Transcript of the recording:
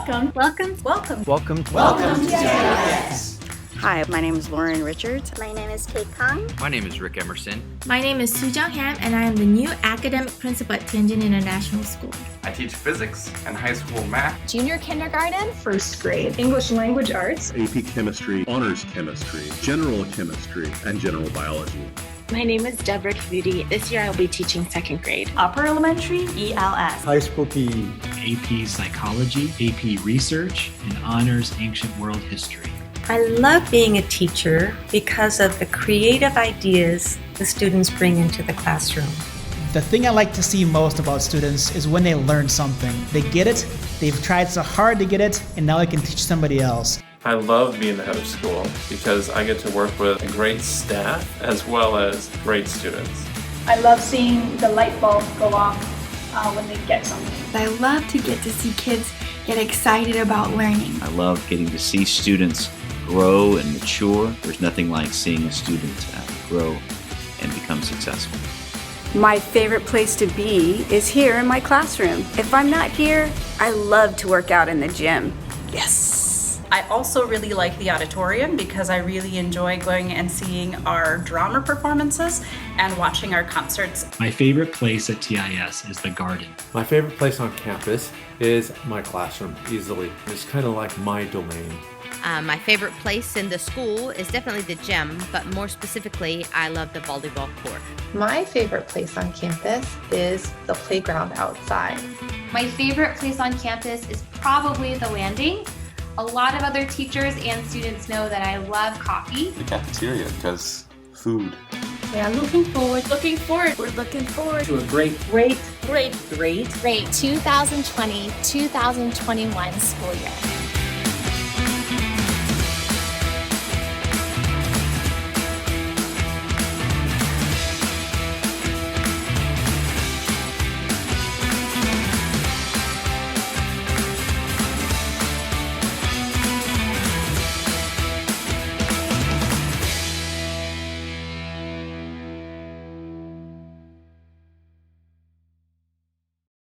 Welcome. Welcome. Welcome. Welcome. Welcome to TIS. Hi, my name is Lauren Richards. My name is Kate Kong. My name is Rick Emerson. My name is Soo Jung Han, and I am the new academic principal at Tianjin International School. I teach physics and high school math. Junior kindergarten. First grade. English language arts. AP chemistry, honors chemistry, general chemistry, and general biology. My name is Deborah Kavuti. This year I will be teaching second grade. Upper elementary, ELS. High school PE. AP psychology, AP research, and honors ancient world history. I love being a teacher because of the creative ideas the students bring into the classroom. The thing I like to see most about students is when they learn something. They get it, they've tried so hard to get it, and now they can teach somebody else. I love being the head of school because I get to work with a great staff as well as great students. I love seeing the light bulb go off when they get something. I love to get to see kids get excited about learning. I love getting to see students grow and mature. There's nothing like seeing a student grow and become successful. My favorite place to be is here in my classroom. If I'm not here, I love to work out in the gym. Yes! I also really like the auditorium because I really enjoy going and seeing our drama performances and watching our concerts. My favorite place at TIS is the garden. My favorite place on campus is my classroom, easily. It's kind of like my domain. My favorite place in the school is definitely the gym, but more specifically, I love the volleyball court. My favorite place on campus is the playground outside. My favorite place on campus is probably the landing. A lot of other teachers and students know that I love coffee. The cafeteria, because food. We are looking forward. We're looking forward to a great 2020-2021 school year.